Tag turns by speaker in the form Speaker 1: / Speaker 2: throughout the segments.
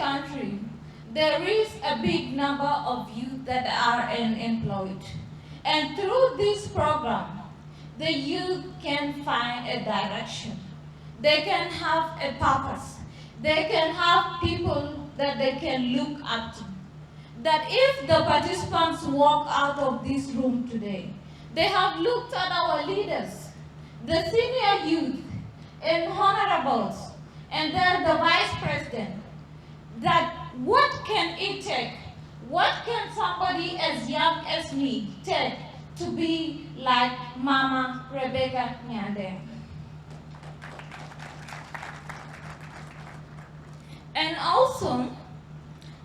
Speaker 1: country, there is a big number of youth that are unemployed. And through this program, the youth can find a direction. They can have a purpose. They can have people that they can look up to. That if the participants walk out of this room today, they have looked at our leaders, the senior youth, and honorables, and then the vice president, that what can it take? What can somebody as young as me take to be like Mama Rebecca Nyandeng? And also,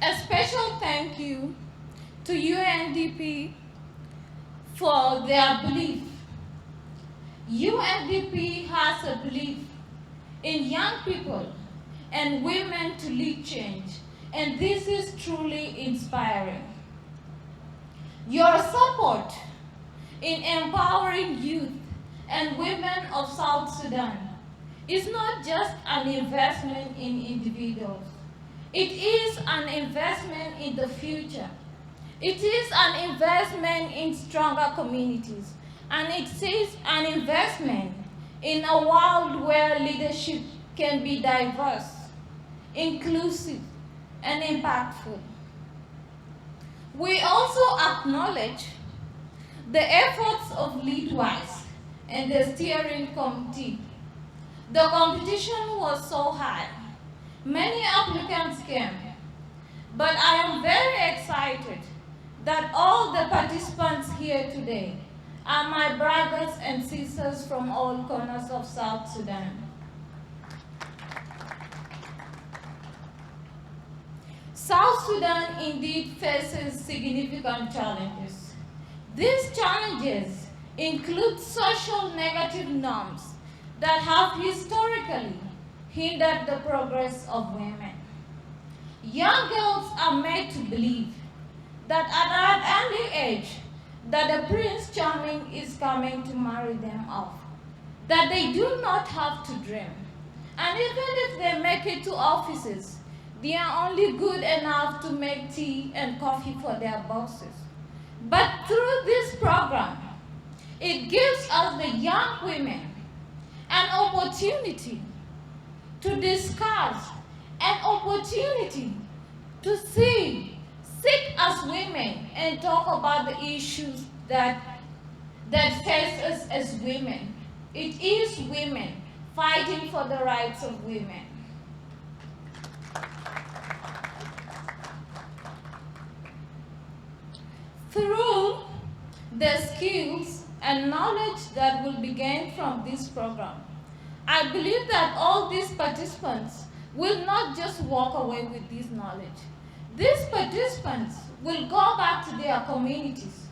Speaker 1: a special thank you to UNDP for their belief. UNDP has a belief in young people and women to lead change, and this is truly inspiring. Your support in empowering youth and women of South Sudan is not just an investment in individuals. It is an investment in the future. It is an investment in stronger communities, and it is an investment in a world where leadership can be diverse, inclusive, and impactful. We also acknowledge the efforts of Leadwise and the steering committee. The competition was so high. Many applicants came, but I am very excited that all the participants here today are my brothers and sisters from all corners of South Sudan. South Sudan indeed faces significant challenges. These challenges include social negative norms that have historically hindered the progress of women. Young girls are made to believe that at an early age that a Prince Charming is coming to marry them off, that they do not have to dream. And even if they make it to offices, they are only good enough to make tea and coffee for their bosses. But through this program, it gives us the young women an opportunity to discuss, an opportunity to sit as women and talk about the issues that face us as women. It is women fighting for the rights of women. Through the skills and knowledge that will be gained from this program, I believe that all these participants will not just walk away with this knowledge. These participants will go back to their communities.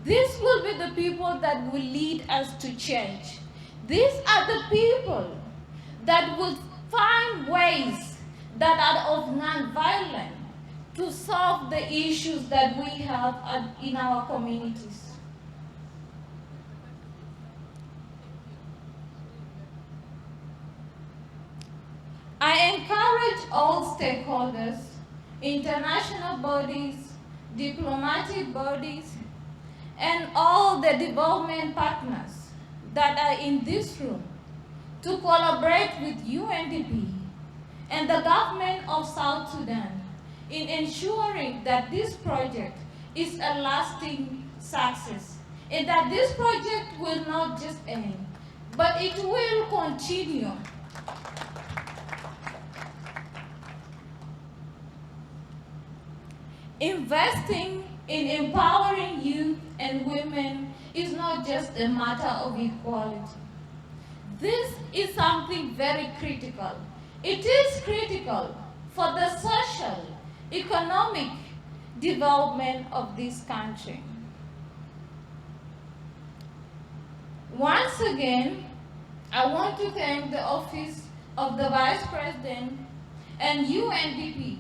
Speaker 1: These will be the people that will lead us to change. These are the people that will find ways that are of non-violence to solve the issues that we have in our communities. I encourage all stakeholders, international bodies, diplomatic bodies, and all the development partners that are in this room to collaborate with UNDP and the government of South Sudan in ensuring that this project is a lasting success, and that this project will not just end, but it will continue. Investing in empowering youth and women is not just a matter of equality. This is something very critical. It is critical for the social, economic development of this country. Once again, I want to thank the Office of the Vice President and UNDP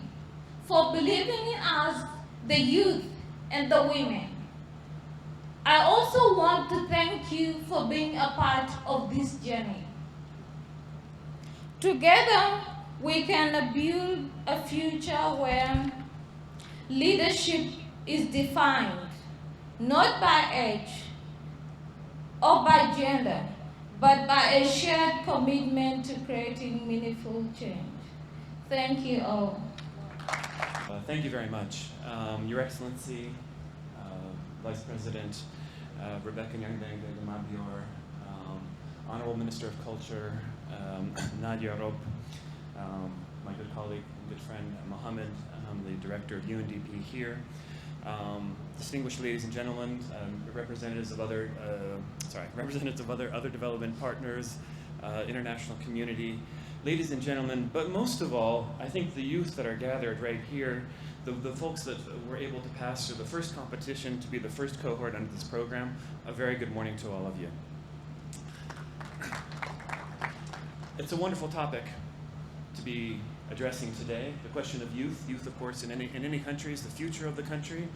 Speaker 1: for believing in us, the youth and the women. I also want to thank you for being a part of this journey. Together, we can build a future where leadership is defined not by age or by gender, but by a shared commitment to creating meaningful change. Thank you all.
Speaker 2: Thank you very much. Your Excellency, Vice President Rebecca Nyangdeng-Mabior, Honorable Minister of Culture, Nadia Rob, my good colleague and good friend Mohammed, the Director of UNDP here, distinguished ladies and gentlemen, representatives of other development partners, international community, ladies and gentlemen, but most of all, I think the youth that are gathered right here, the folks that were able to pass through the first competition to be the first cohort under this program, a very good morning to all of you. It's a wonderful topic to be addressing today, the question of youth. Youth, of course, in any country is the future of the country,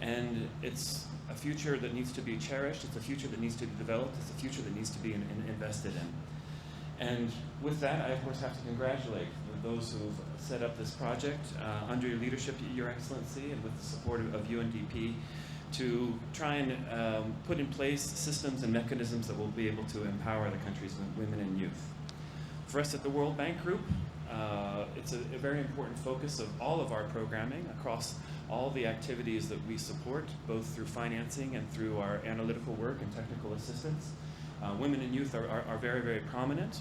Speaker 2: and it's a future that needs to be cherished, it's a future that needs to be developed, it's a future that needs to be invested in. And with that, I of course have to congratulate those who've set up this project under your leadership, Your Excellency, and with the support of UNDP, to try and put in place systems and mechanisms that will be able to empower the country's women and youth. For us at the World Bank Group, it's a very important focus of all of our programming across all the activities that we support, both through financing and through our analytical work and technical assistance. Women and youth are very, very prominent.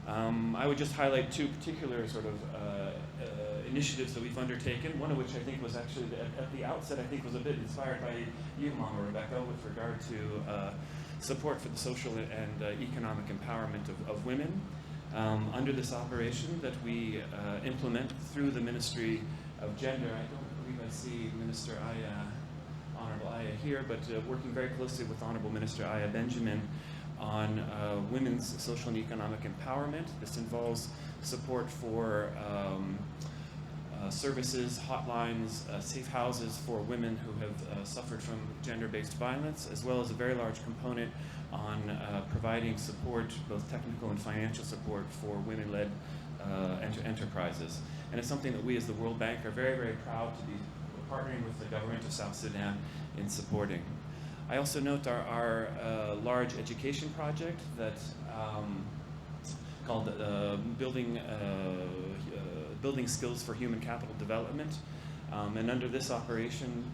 Speaker 2: I would just highlight two particular sort of initiatives that we've undertaken, one of which I think was actually, at the outset, I think was a bit inspired by you, Mama Rebecca, with regard to support for the social and economic empowerment of women. Under this operation that we implement through the Ministry of Gender. I don't believe I see Minister Aya, Honorable Aya here, but working very closely with Honorable Minister Aya Benjamin on women's social and economic empowerment. This involves support for services, hotlines, safe houses for women who have suffered from gender-based violence, as well as a very large component on providing support, both technical and financial support, for women-led enterprises. And it's something that we as the World Bank are very, very proud to be partnering with the government of South Sudan in supporting. I also note our large education project that called Building Skills for Human Capital Development. And under this operation,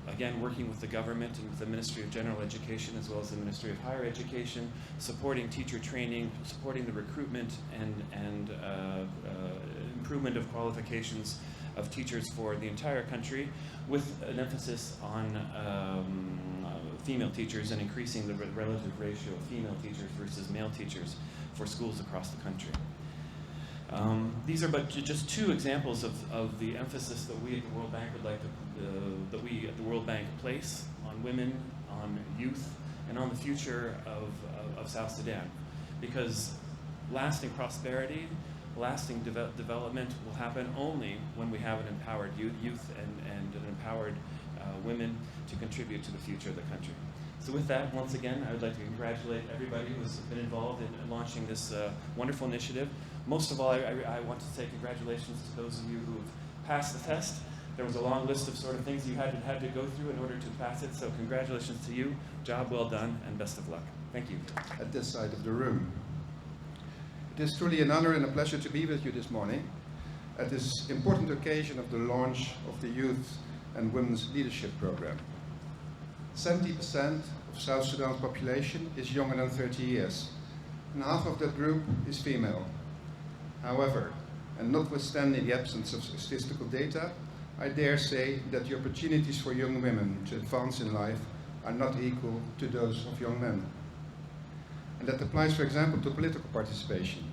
Speaker 2: again, working with the government and with the Ministry of General Education as well as the Ministry of Higher Education, supporting teacher training, supporting the recruitment and improvement of qualifications of teachers for the entire country, with an emphasis on female teachers and increasing the relative ratio of female teachers versus male teachers for schools across the country. These are but just two examples of the emphasis that we at the World Bank would like to, that we at the World Bank place on women, on youth, and on the future of South Sudan. Because lasting prosperity, lasting development will happen only when we have an empowered youth and an empowered women to contribute to the future of the country. So with that, once again, I would like to congratulate everybody who's been involved in launching this wonderful initiative. Most of all, I want to say congratulations to those of you who have passed the test. There was a long list of sort of things you had to go through in order to pass it, so congratulations to you. Job well done, and best of luck. Thank you.
Speaker 3: At this side of the room. It is truly an honor and a pleasure to be with you this morning at this important occasion of the launch of the Youth and Women's Leadership Program. 70% of South Sudan's population is younger than 30 years, and half of that group is female. However, and notwithstanding the absence of statistical data, I dare say that the opportunities for young women to advance in life are not equal to those of young men. And that applies, for example, to political participation.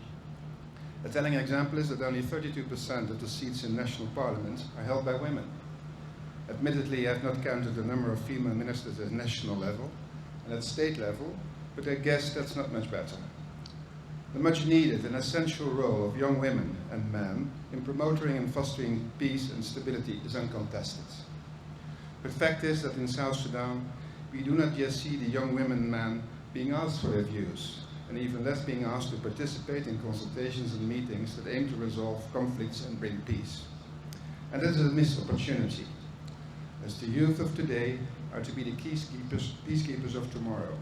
Speaker 3: A telling example is that only 32% of the seats in national parliaments are held by women. Admittedly, I have not counted the number of female ministers at national level and at state level, but I guess that's not much better. The much needed and essential role of young women and men in promoting and fostering peace and stability is uncontested. The fact is that in South Sudan, we do not yet see the young women and men being asked for their views, and even less being asked to participate in consultations and meetings that aim to resolve conflicts and bring peace. And that is a missed opportunity, as the youth of today are to be the peacekeepers of tomorrow.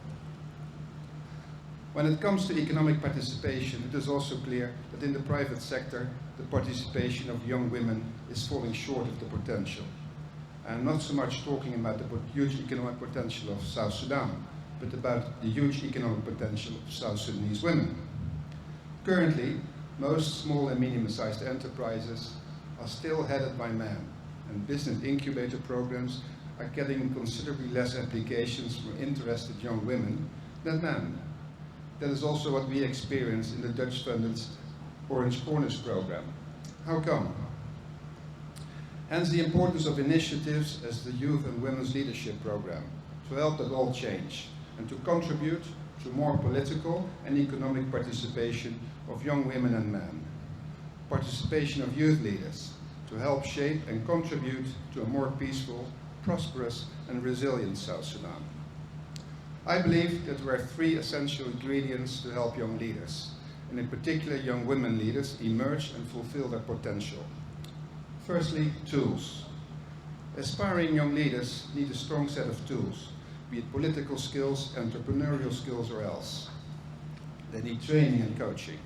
Speaker 3: When it comes to economic participation, it is also clear that in the private sector, the participation of young women is falling short of the potential. I'm not so much talking about the huge economic potential of South Sudan, but about the huge economic potential of South Sudanese women. Currently, most small and medium-sized enterprises are still headed by men, and business incubator programs are getting considerably less applications from interested young women than men. That is also what we experience in the Dutch-funded Orange Corners program. How come? Hence the importance of initiatives as the Youth and Women's Leadership Program to help that all change and to contribute to more political and economic participation of young women and men. Participation of youth leaders to help shape and contribute to a more peaceful, prosperous and resilient South Sudan. I believe that there are three essential ingredients to help young leaders, and in particular young women leaders, emerge and fulfill their potential. Firstly, tools. Aspiring young leaders need a strong set of tools, be it political skills, entrepreneurial skills or else. They need training and coaching,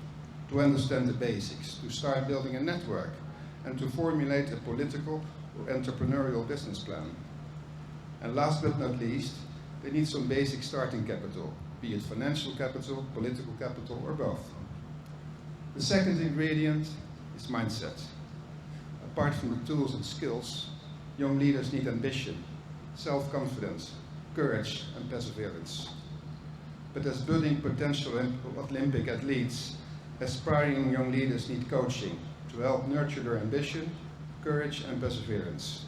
Speaker 3: to understand the basics, to start building a network, and to formulate a political or entrepreneurial business plan. And last but not least, they need some basic starting capital, be it financial capital, political capital, or both. The second ingredient is mindset. Apart from the tools and skills, young leaders need ambition, self-confidence, courage, and perseverance. But as budding potential Olympic athletes, aspiring young leaders need coaching to help nurture their ambition, courage, and perseverance.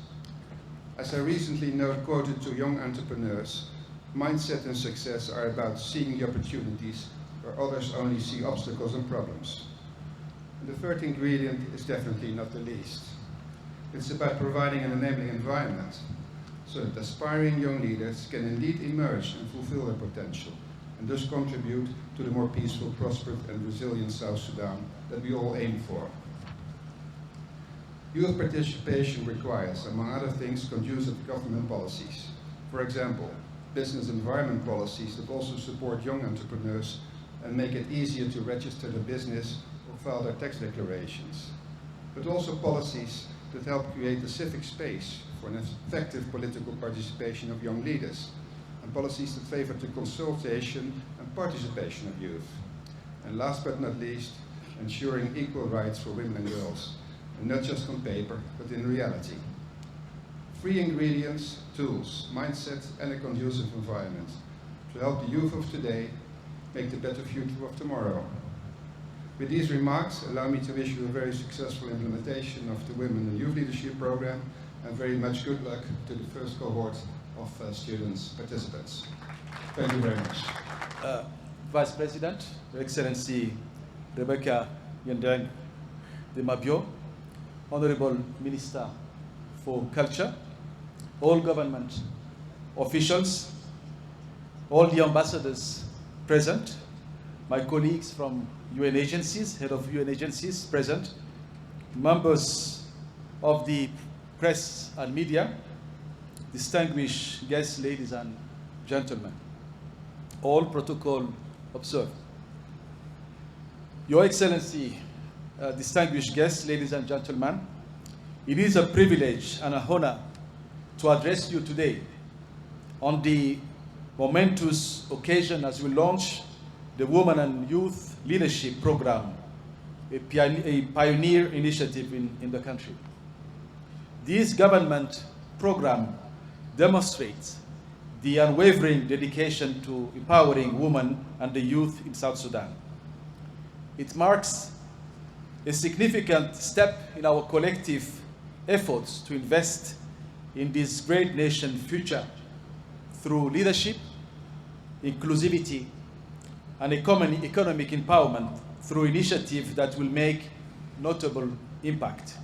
Speaker 3: As I recently quoted to young entrepreneurs, mindset and success are about seeing the opportunities where others only see obstacles and problems. And the third ingredient is definitely not the least. It's about providing an enabling environment so that aspiring young leaders can indeed emerge and fulfill their potential and thus contribute to the more peaceful, prosperous and resilient South Sudan that we all aim for. Youth participation requires, among other things, conducive government policies. For example, business environment policies that also support young entrepreneurs and make it easier to register their business or file their tax declarations. But also policies that help create a civic space for an effective political participation of young leaders, and policies that favor the consultation and participation of youth. And last but not least, ensuring equal rights for women and girls, and not just on paper, but in reality. Three ingredients, tools, mindset, and a conducive environment to help the youth of today make the better future of tomorrow. With these remarks, allow me to wish you a very successful implementation of the Women and Youth Leadership Program, and very much good luck to the first cohort of students, participants. Thank you very much.
Speaker 4: Vice President, Your Excellency Rebecca Yendeng de Mabio, Honorable Minister for Culture, all government officials, all the ambassadors present, my colleagues from UN agencies, head of UN agencies present, members of the press and media, distinguished guests, ladies and gentlemen, all protocol observed. Your Excellency, distinguished guests, ladies and gentlemen, it is a privilege and an honor to address you today on the momentous occasion as we launch the Women and Youth Leadership Program, a pioneer initiative in the country. This government program demonstrates the unwavering dedication to empowering women and the youth in South Sudan. It marks a significant step in our collective efforts to invest in this great nation's future through leadership, inclusivity, and economic empowerment through initiatives that will make notable impact.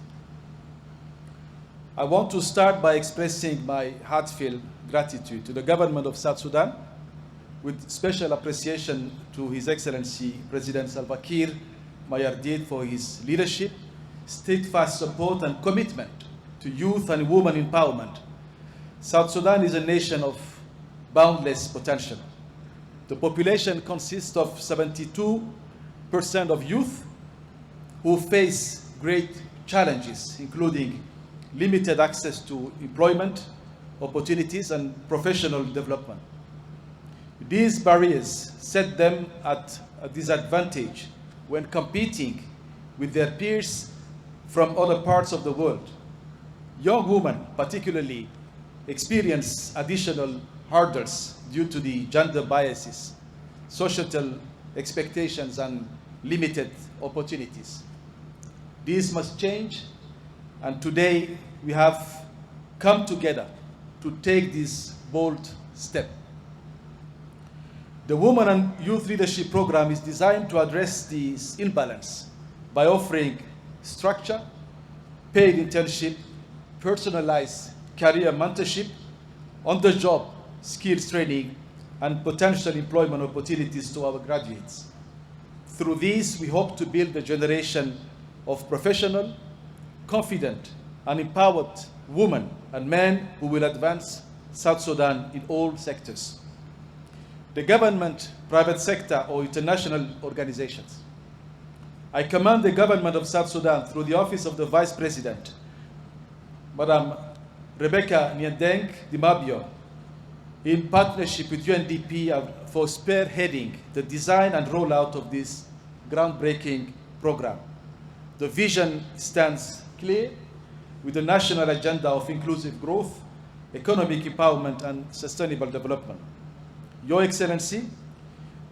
Speaker 4: I want to start by expressing my heartfelt gratitude to the government of South Sudan with special appreciation to His Excellency President Salva Kiir Mayardit for his leadership, steadfast support and commitment to youth and women empowerment. South Sudan is a nation of boundless potential. The population consists of 72% of youth who face great challenges, including limited access to employment opportunities and professional development. These barriers set them at a disadvantage when competing with their peers from other parts of the world. Young women, particularly, experience additional hurdles due to the gender biases, societal expectations, and limited opportunities. These must change, and today we have come together to take this bold step. The Women and Youth Leadership Program is designed to address this imbalance by offering structure, paid internship, personalized career mentorship, on-the-job skills training, and potential employment opportunities to our graduates. Through these, we hope to build a generation of professional, confident, and empowered women and men who will advance South Sudan in all sectors. The government, private sector, or international organizations. I commend the government of South Sudan through the Office of the Vice President, Madam Rebecca Nyandeng Dimabio, in partnership with UNDP for spearheading the design and rollout of this groundbreaking program. The vision stands clear with the national agenda of inclusive growth, economic empowerment, and sustainable development. Your Excellency,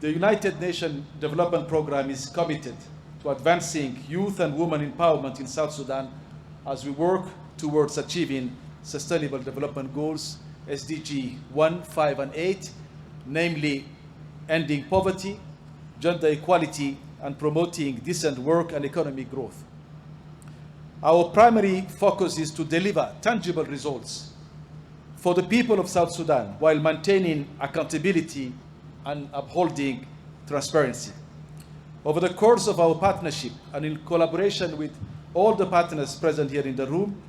Speaker 4: the United Nations Development Program is committed to advancing youth and women empowerment in South Sudan as we work towards achieving Sustainable Development Goals, SDG 1, 5, and 8, namely ending poverty, gender equality, and promoting decent work and economic growth. Our primary focus is to deliver tangible results for the people of South Sudan while maintaining accountability and upholding transparency. Over the course of our partnership and in collaboration with all the partners present here in the room,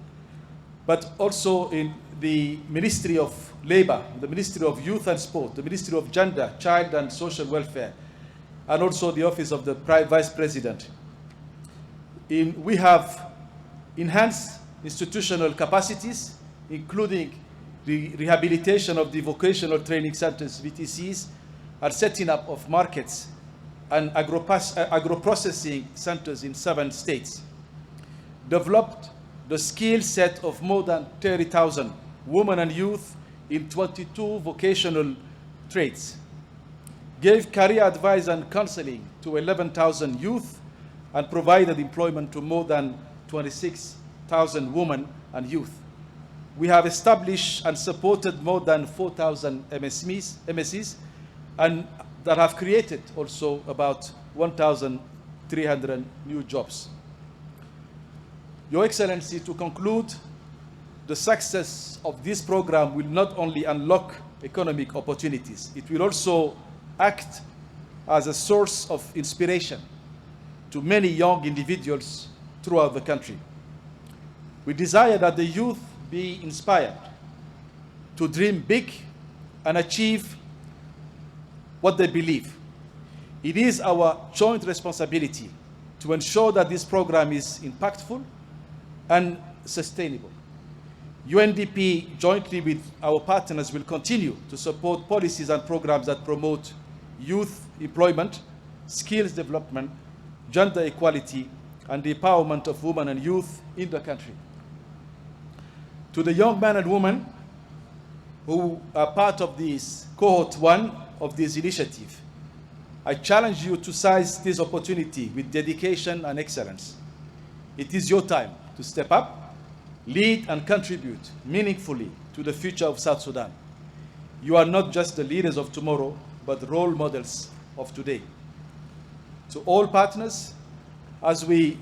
Speaker 4: but also in the Ministry of Labor, the Ministry of Youth and Sport, the Ministry of Gender, Child and Social Welfare, and also the Office of the Vice President. We have enhanced institutional capacities, including the rehabilitation of the vocational training centers, VTCs, and setting up of markets and agro-processing centers in 7 states. Developed the skill set of more than 30,000 women and youth in 22 vocational trades. Gave career advice and counseling to 11,000 youth and provided employment to more than 26,000 women and youth. We have established and supported more than 4,000 MSCs and that have created also about 1,300 new jobs. Your Excellency, to conclude, the success of this program will not only unlock economic opportunities, it will also act as a source of inspiration to many young individuals throughout the country. We desire that the youth be inspired to dream big and achieve what they believe. It is our joint responsibility to ensure that this program is impactful and sustainable. UNDP, jointly with our partners, will continue to support policies and programs that promote youth employment, skills development, gender equality, and the empowerment of women and youth in the country. To the young men and women who are part of this cohort 1 of this initiative, I challenge you to seize this opportunity with dedication and excellence. It is your time to step up, lead, and contribute meaningfully to the future of South Sudan. You are not just the leaders of tomorrow, but role models of today. To all partners, as we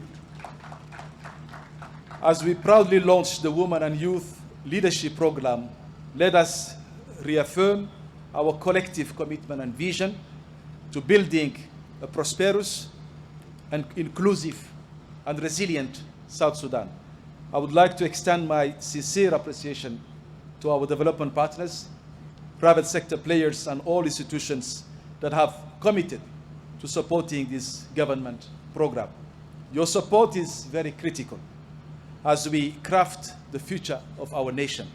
Speaker 4: proudly launch the Women and Youth Leadership Program, let us reaffirm our collective commitment and vision to building a prosperous and inclusive and resilient South Sudan. I would like to extend my sincere appreciation to our development partners, private sector players, and all institutions that have committed to supporting this government program. Your support is very critical as we craft the future of our nation.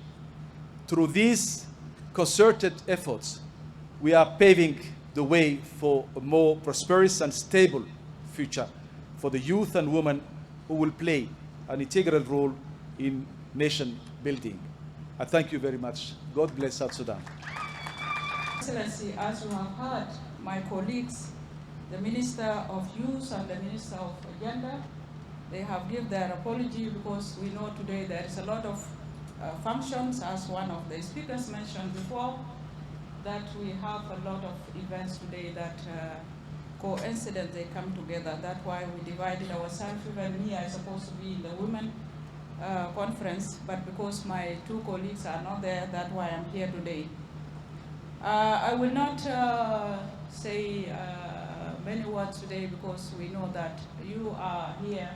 Speaker 4: Through these concerted efforts, we are paving the way for a more prosperous and stable future for the youth and women who will play an integral role in nation building. I thank you very much. God bless South Sudan.
Speaker 5: Excellency, as you have heard, my colleagues, the Minister of Youth and the Minister of Gender, they have given their apology because we know today there is a lot of functions, as one of the speakers mentioned before, that we have a lot of events today that coincident they come together. That's why we divided ourselves. Even me, I'm supposed to be in the women conference, but because my two colleagues are not there, that's why I'm here today. I will not say many words today because we know that you are here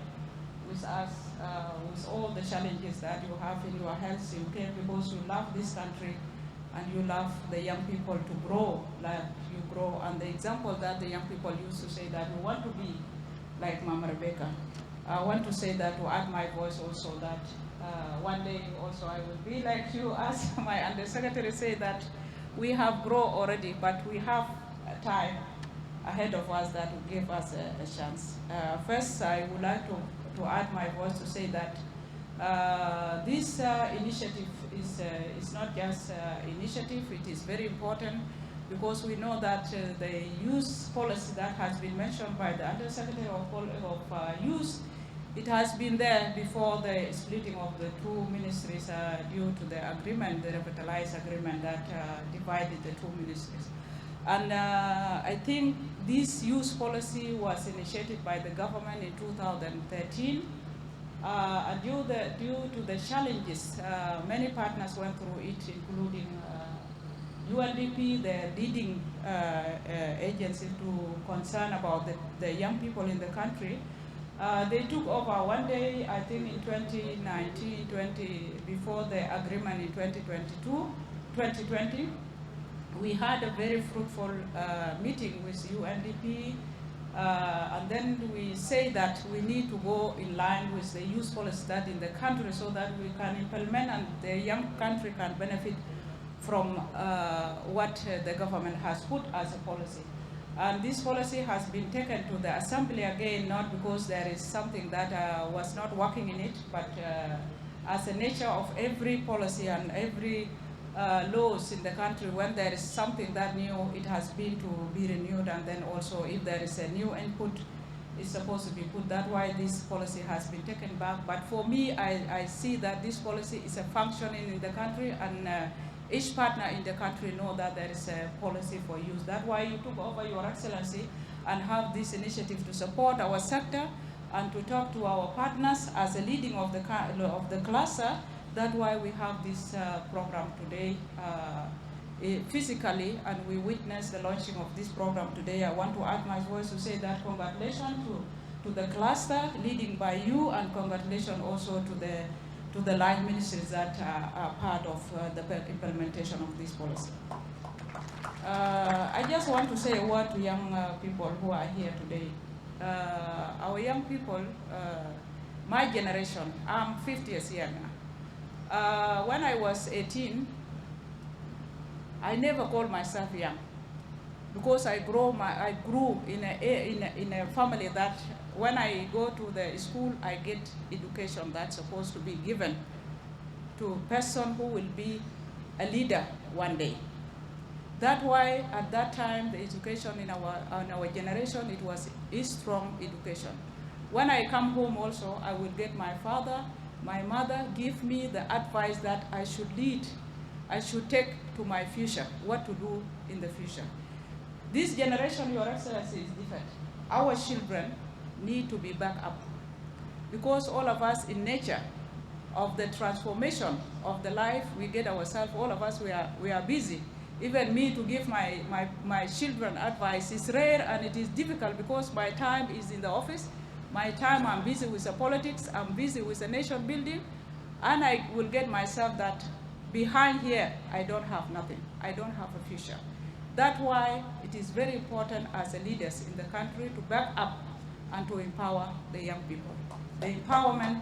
Speaker 5: with us with all the challenges that you have in your health. You came because you love this country and you love the young people to grow like you grow. And the example that the young people used to say that we want to be like Mama Rebecca. I want to say that to add my voice also that one day also I will be like you, as my undersecretary said that we have grown already, but we have time ahead of us that will give us a chance. First, I would like to add my voice to say that this initiative is not just initiative, it is very important because we know that the youth policy that has been mentioned by the Undersecretary of Youth, it has been there before the splitting of the two ministries due to the agreement, the revitalized agreement that divided the two ministries. And I think this youth policy was initiated by the government in 2013. And due to the challenges, many partners went through it, including UNDP, the leading agency to concern about the young people in the country. They took over one day, I think in 2019, before the agreement in 2020. We had a very fruitful meeting with UNDP, and then we say that we need to go in line with the youth policy that in the country so that we can implement and the young country can benefit from what the government has put as a policy. And this policy has been taken to the Assembly again, not because there is something that was not working in it, but as a nature of every policy and every laws in the country, when there is something that new, it has been to be renewed, and then also if there is a new input, it's supposed to be put. That's why this policy has been taken back. But for me, I see that this policy is a functioning in the country, and each partner in the country know that there is a policy for youth. That's why you took over, Your Excellency, and have this initiative to support our sector and to talk to our partners as a leading of the cluster. That's why we have this program today physically, and we witness the launching of this program today. I want to add my voice to say that congratulations to the cluster leading by you, and congratulations also to the line ministries that are part of the implementation of this policy. I just want to say a word to young people who are here today. Our young people, my generation, I'm 50 years young. When I was 18, I never called myself young because I grew in a family that when I go to the school, I get education that's supposed to be given to a person who will be a leader one day. That's why at that time the education in our generation, it was a strong education. When I come home also, I will get my father, my mother give me the advice that I should lead, I should take to my future, what to do in the future. This generation, Your Excellency, is different. Our children need to be backed up because all of us in nature of the transformation of the life we get ourselves, all of us, we are busy. Even me to give my children advice is rare, and it is difficult because my time is in the office. My time I'm busy with the politics, I'm busy with the nation building, and I will get myself that behind here, I don't have nothing. I don't have a future. That's why it is very important as the leaders in the country to back up and to empower the young people. The empowerment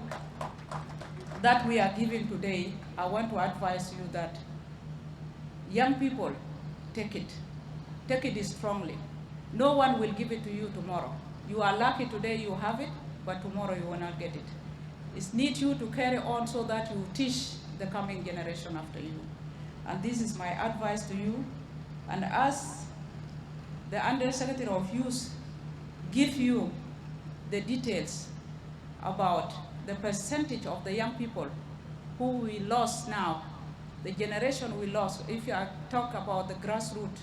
Speaker 5: that we are giving today, I want to advise you that young people, take it. Take it strongly. No one will give it to you tomorrow. You are lucky today you have it, but tomorrow you will not get it. It needs you to carry on so that you teach the coming generation after you. And this is my advice to you. And as the Undersecretary of Youth give you the details about the percentage of the young people who we lost now, the generation we lost. If you talk about the grassroots,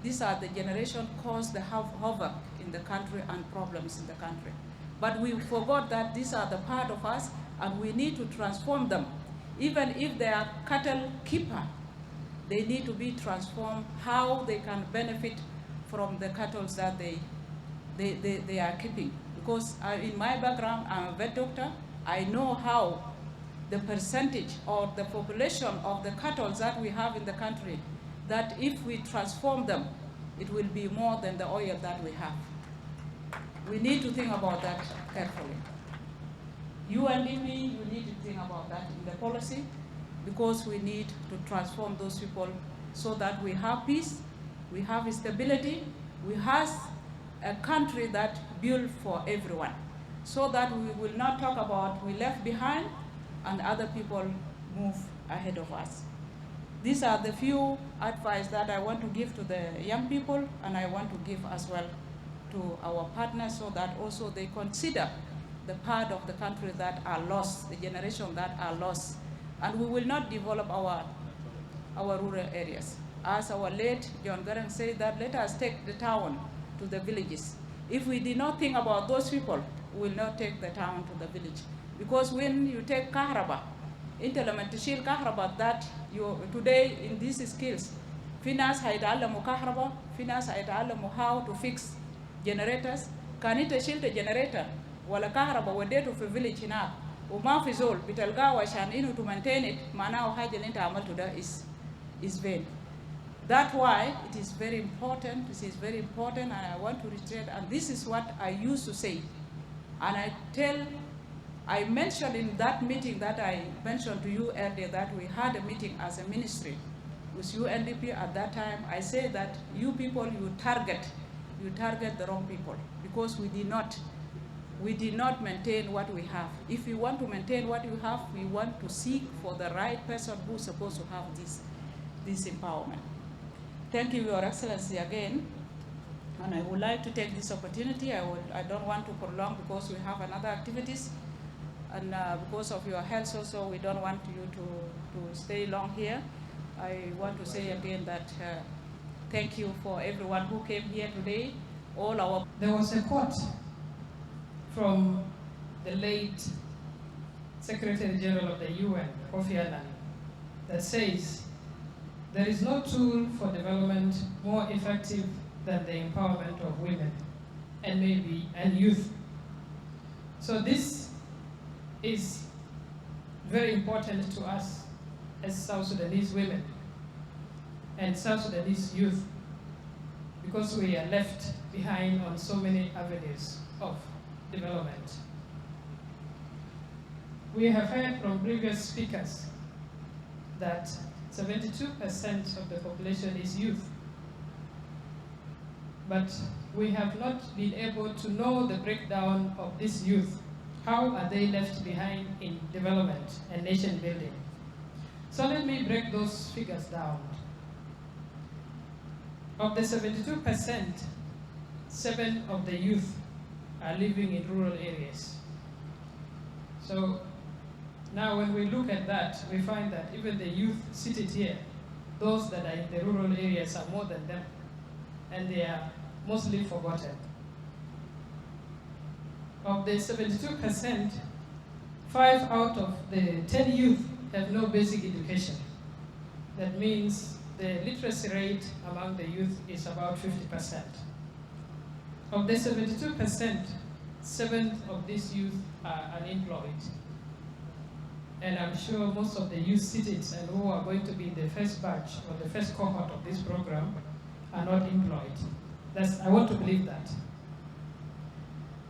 Speaker 5: these are the generation caused the havoc in the country and problems in the country. But we forgot that these are the part of us, and we need to transform them. Even if they are cattle keeper, they need to be transformed, how they can benefit from the cattle that they are keeping. Because in my background, I'm a vet doctor, I know how the percentage or the population of the cattle that we have in the country, that if we transform them, it will be more than the oil that we have. We need to think about that carefully. UNDP, you need to think about that in the policy, because we need to transform those people so that we have peace, we have stability, we have a country that built for everyone, so that we will not talk about we left behind and other people move ahead of us. These are the few advice that I want to give to the young people, and I want to give as well to our partners, so that also they consider the part of the country that are lost, the generation that are lost. And we will not develop our rural areas. As our late John Garang said, that let us take the town to the villages. If we did not think about those people, we will not take the town to the village. Because when you take Kahraba, implementation Kahraba, that you today in these skills, finance haitalamu Kahraba, finance haitalamu how to fix generators, kanita shield generator, wala Kahraba wadetu fi village hina, uma fi zol, bitalgawa shan inu to maintain it, manao haja linta amal to that is vain. That's why it is very important, this is very important, and I want to reiterate, and this is what I used to say. And I mentioned in that meeting that I mentioned to you earlier, that we had a meeting as a ministry with UNDP at that time. I said that you people, you target the wrong people, because we did not maintain what we have. If we want to maintain what we have, we want to seek for the right person who's supposed to have this empowerment. Thank you, Your Excellency, again. And I would like to take this opportunity. I don't want to prolong, because we have another activities. And because of your health also, we don't want you to stay long here. I want to say again that thank you for everyone who came here today.
Speaker 6: There was a quote from the late Secretary General of the UN, Kofi Annan, that says, "There is no tool for development more effective than the empowerment of women and youth." So this is very important to us as South Sudanese women and South Sudanese youth, because we are left behind on so many avenues of development. We have heard from previous speakers that 72% of the population is youth, but we have not been able to know the breakdown of this youth. How are they left behind in development and nation building? So let me break those figures down. Of the 72%, 7 of the youth are living in rural areas. So now when we look at that, we find that even the youth seated here, those that are in the rural areas are more than them, and they are mostly forgotten. Of the 72%, 5 out of the 10 youth have no basic education. That means the literacy rate among the youth is about 50%. Of the 72%, 7 of these youth are unemployed. And I'm sure most of the youth cities and who are going to be the first batch or the first cohort of this program are not employed. I want to believe that.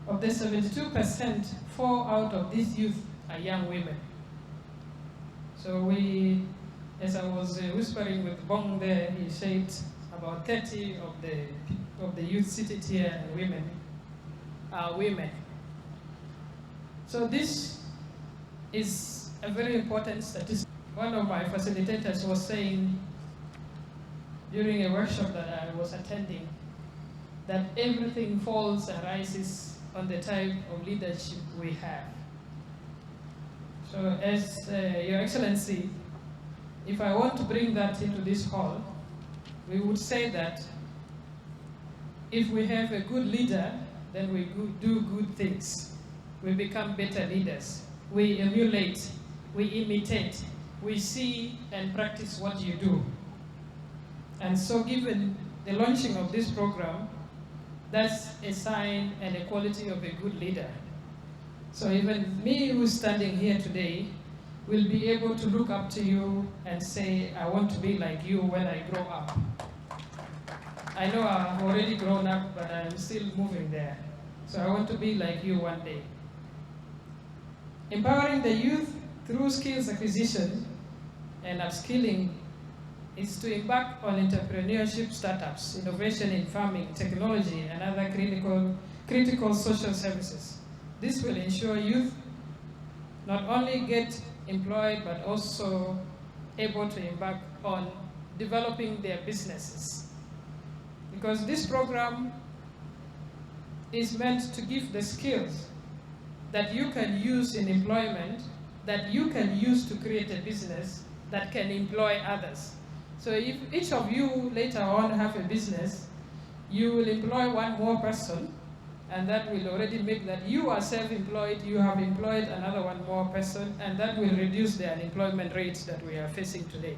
Speaker 6: Of the 72%, 4 out of these youth are young women. So we, as I was whispering with Bong there, he said about 30 of the youth seated here and women are women. So this is a very important statistic. One of my facilitators was saying during a workshop that I was attending that everything falls and rises on the type of leadership we have. So as Your Excellency, if I want to bring that into this hall, we would say that if we have a good leader, then we do good things. We become better leaders. We emulate, we imitate, we see and practice what you do. And so given the launching of this program, that's a sign and a quality of a good leader. So even me who's standing here today will be able to look up to you and say, I want to be like you when I grow up. I know I've already grown up, but I'm still moving there. So I want to be like you one day. Empowering the youth through skills acquisition and upskilling is to embark on entrepreneurship startups, innovation in farming, technology, and other critical social services. This will ensure youth not only get employed, but also able to embark on developing their businesses. Because this program is meant to give the skills that you can use in employment, that you can use to create a business that can employ others. So if each of you later on have a business, you will employ one more person, and that will already make that you are self-employed, you have employed another one more person, and that will reduce the unemployment rates that we are facing today.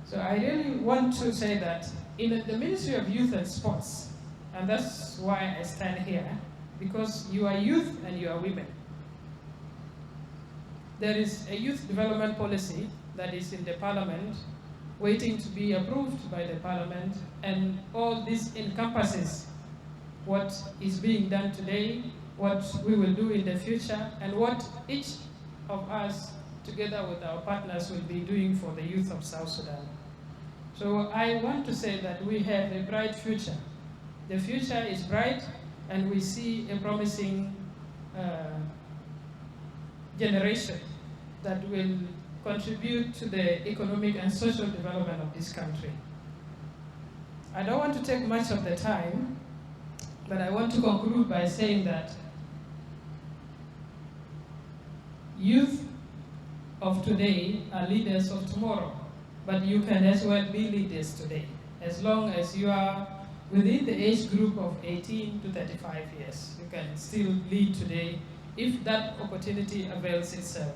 Speaker 6: So I really want to say that in the Ministry of Youth and Sports, and that's why I stand here, because you are youth and you are women. There is a youth development policy that is in the Parliament, waiting to be approved by the Parliament, and all this encompasses what is being done today, what we will do in the future, and what each of us, together with our partners, will be doing for the youth of South Sudan. So I want to say that we have a bright future. The future is bright, and we see a promising generation that will contribute to the economic and social development of this country. I don't want to take much of the time, but I want to conclude by saying that youth of today are leaders of tomorrow, but you can as well be leaders today, as long as you are within the age group of 18 to 35 years. You can still lead today if that opportunity avails itself.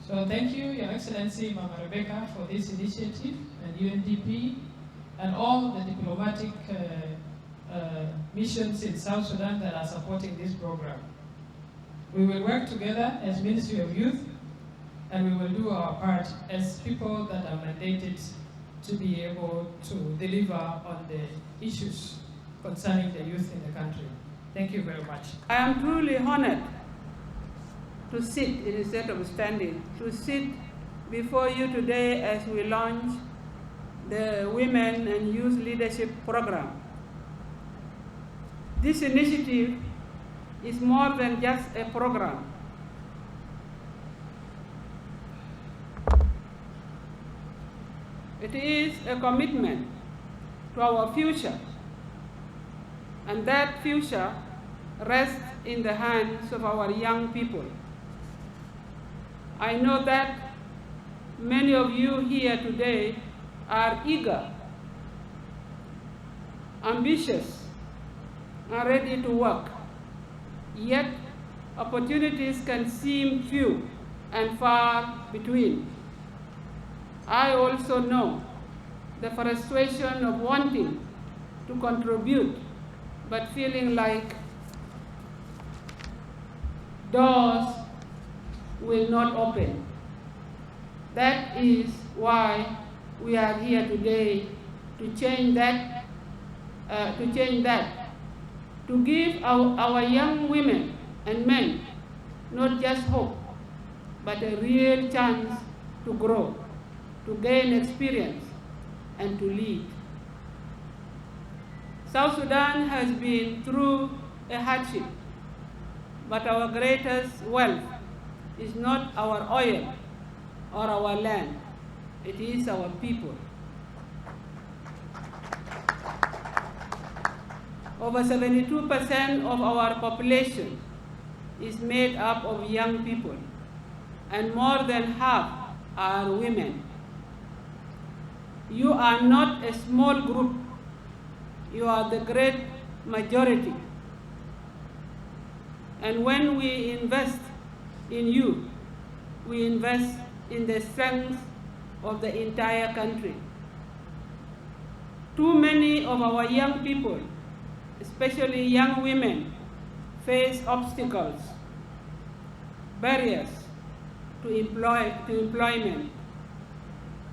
Speaker 6: So thank you, Your Excellency, Mama Rebecca, for this initiative, and UNDP, and all the diplomatic missions in South Sudan that are supporting this program. We will work together as Ministry of Youth, and we will do our part as people that are mandated to be able to deliver on the issues concerning the youth in the country. Thank you very much.
Speaker 7: I am truly honored to sit instead of standing, to sit before you today as we launch the Women and Youth Leadership Program. This initiative is more than just a program. It is a commitment to our future, and that future rests in the hands of our young people. I know that many of you here today are eager, ambitious, and ready to work, yet opportunities can seem few and far between. I also know the frustration of wanting to contribute, but feeling like doors will not open. That is why we are here today, to change that, to give our young women and men not just hope, but a real chance to grow, to gain experience, and to lead. South Sudan has been through a hardship, but our greatest wealth is not our oil or our land, it is our people. Over 72% of our population is made up of young people, and more than half are women. You are not a small group, you are the great majority. And when we invest in you, we invest in the strength of the entire country. Too many of our young people, especially young women, face obstacles, barriers to employment,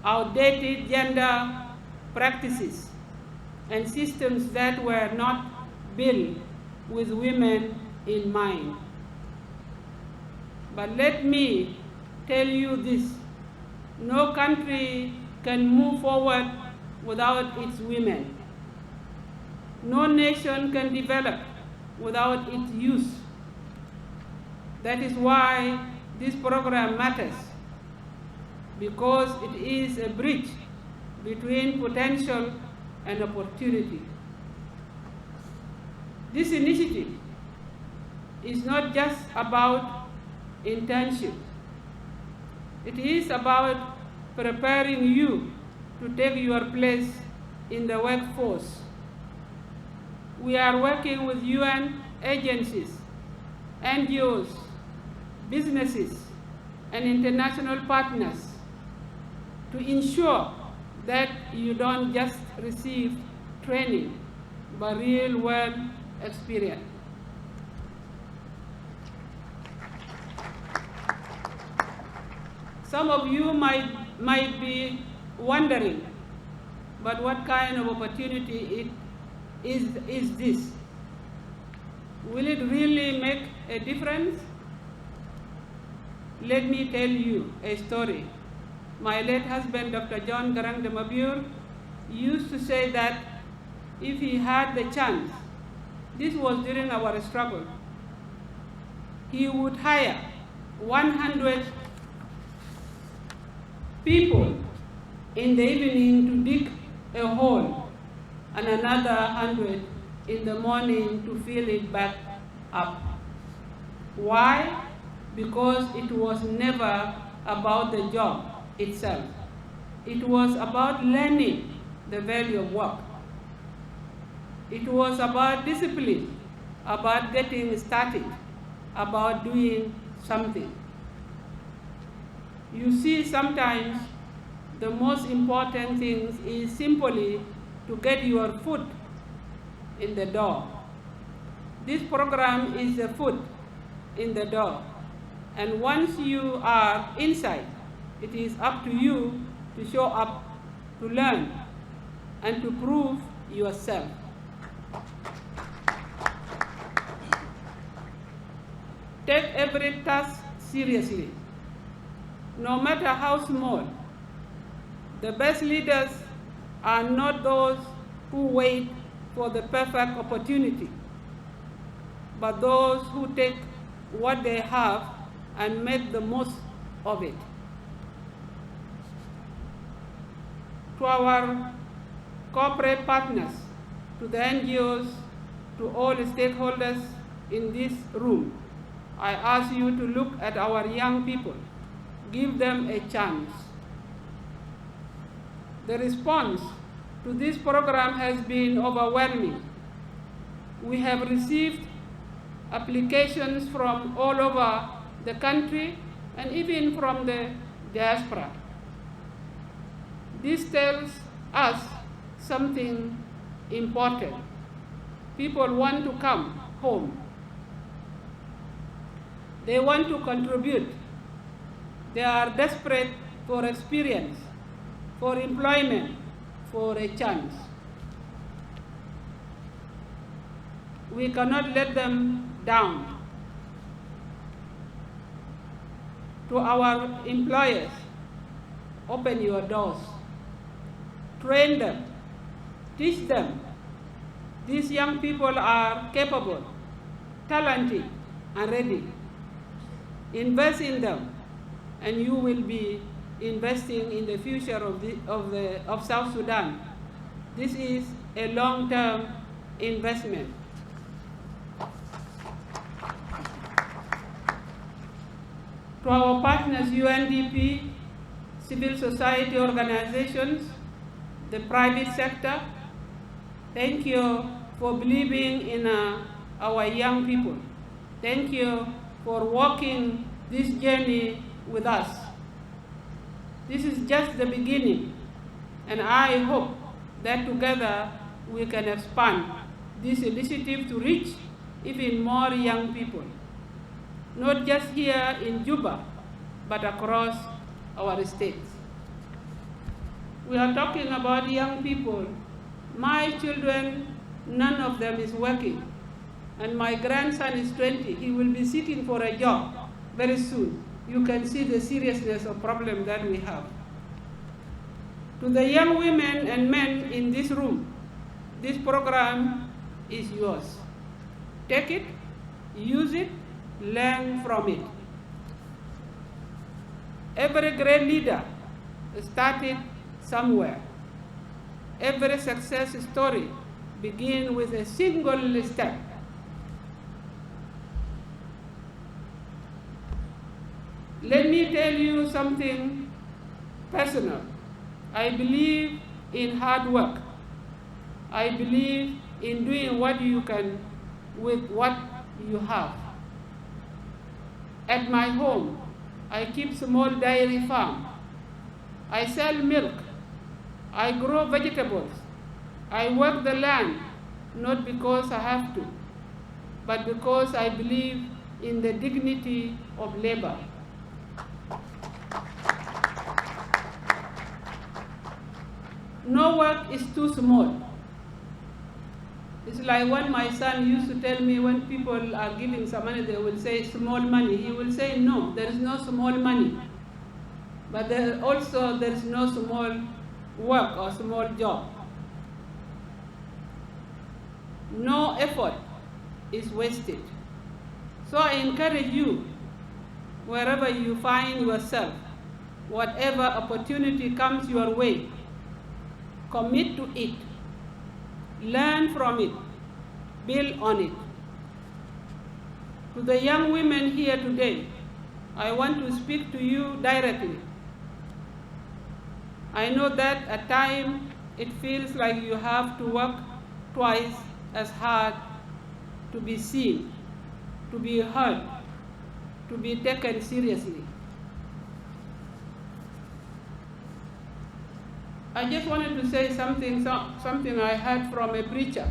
Speaker 7: outdated gender practices, and systems that were not built with women in mind. But let me tell you this, no country can move forward without its women. No nation can develop without its youth. That is why this program matters, because it is a bridge between potential and opportunity. This initiative is not just about internship. It is about preparing you to take your place in the workforce. We are working with UN agencies, NGOs, businesses, and international partners to ensure that you don't just receive training, but real-world experience. Some of you might be wondering, but what kind of opportunity is this? Will it really make a difference? Let me tell you a story. My late husband, Dr. John Garang de Mabur, used to say that if he had the chance, this was during our struggle, he would hire 100 people in the evening to dig a hole and another 100 in the morning to fill it back up. Why? Because it was never about the job itself. It was about learning the value of work. It was about discipline, about getting started, about doing something. You see, sometimes the most important thing is simply to get your foot in the door. This program is the foot in the door. And once you are inside, it is up to you to show up, to learn, and to prove yourself. Take every task seriously, no matter how small. The best leaders are not those who wait for the perfect opportunity, but those who take what they have and make the most of it. To our corporate partners, to the NGOs, to all stakeholders in this room, I ask you to look at our young people, give them a chance. The response to this program has been overwhelming. We have received applications from all over the country and even from the diaspora. This tells us something important. People want to come home. They want to contribute. They are desperate for experience, for employment, for a chance. We cannot let them down. To our employers, open your doors. Train them. Teach them. These young people are capable, talented, and ready. Invest in them, and you will be investing in the future of South Sudan. This is a long-term investment. To our partners, UNDP, civil society organizations, the private sector, thank you for believing in our young people. Thank you for walking this journey with us. This is just the beginning, and I hope that together we can expand this initiative to reach even more young people, not just here in Juba, but across our states. We are talking about young people. My children, none of them is working, and my grandson is 20. He will be seeking for a job very soon. You can see the seriousness of problem that we have. To the young women and men in this room, this program is yours. Take it, use it, learn from it. Every great leader started somewhere. Every success story begins with a single step. Let me tell you something personal. I believe in hard work. I believe in doing what you can with what you have. At my home, I keep small dairy farm. I sell milk. I grow vegetables. I work the land, not because I have to, but because I believe in the dignity of labor. No work is too small. It's like what my son used to tell me when people are giving some money, they will say small money. He will say, no, there is no small money. But there is no small work or small job. No effort is wasted. So I encourage you, wherever you find yourself, whatever opportunity comes your way, commit to it. Learn from it. Build on it. To the young women here today, I want to speak to you directly. I know that at times it feels like you have to work twice as hard to be seen, to be heard, to be taken seriously. I just wanted to say something I heard from a preacher.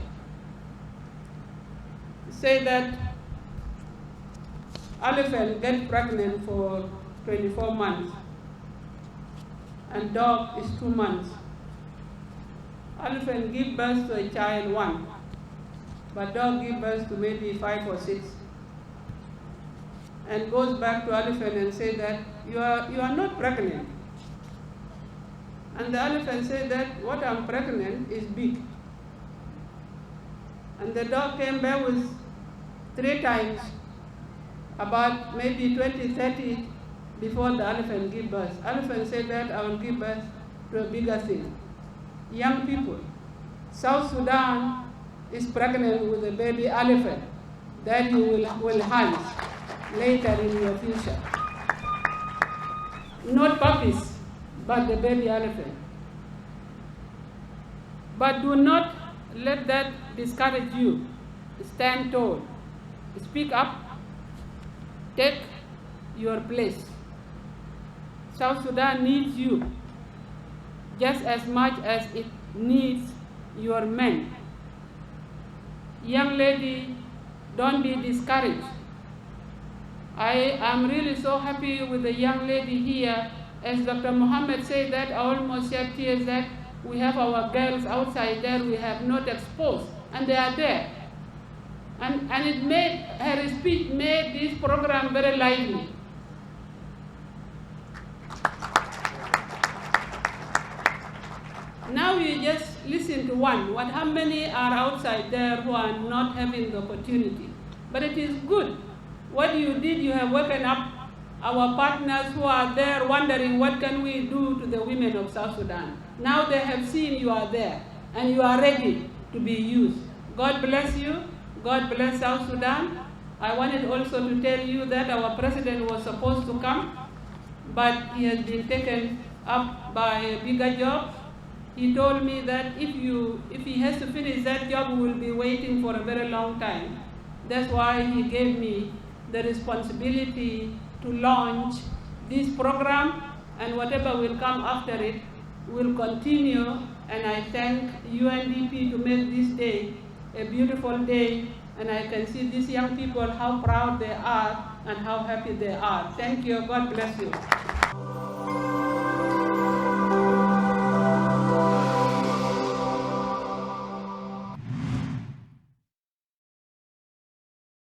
Speaker 7: Say that elephant get pregnant for 24 months and dog is 2 months. Elephant give birth to a child 1, but dog give birth to maybe 5 or 6. And goes back to elephant and say that you are not pregnant. And the elephant said that what I'm pregnant is big. And the dog came back with 3 times, about maybe 20, 30 before the elephant give birth. Elephant said that I will give birth to a bigger thing. Young people, South Sudan is pregnant with a baby elephant that you will hunt later in your future. Not puppies, but the baby elephant. But do not let that discourage you. Stand tall. Speak up. Take your place. South Sudan needs you. just as much as it needs your men. Young lady, don't be discouraged. I am really so happy with the young lady here. As Dr. Mohammed said that, I almost shed tears that we have our girls outside there we have not exposed, and they are there. And it made, her speech made this program very lively. Now you just listen to one. How many are outside there who are not having the opportunity? But it is good. What you did, you have woken up our partners who are there wondering what can we do to the women of South Sudan. Now they have seen you are there and you are ready to be used. God bless you. God bless South Sudan. I wanted also to tell you that our president was supposed to come, but he has been taken up by a bigger job. He told me that if he has to finish that job, we will be waiting for a very long time. That's why he gave me the responsibility to launch this program, and whatever will come after it will continue. And I thank UNDP to make this day a beautiful day, and I can see these young people, how proud they are and how happy they are. Thank you. God bless you.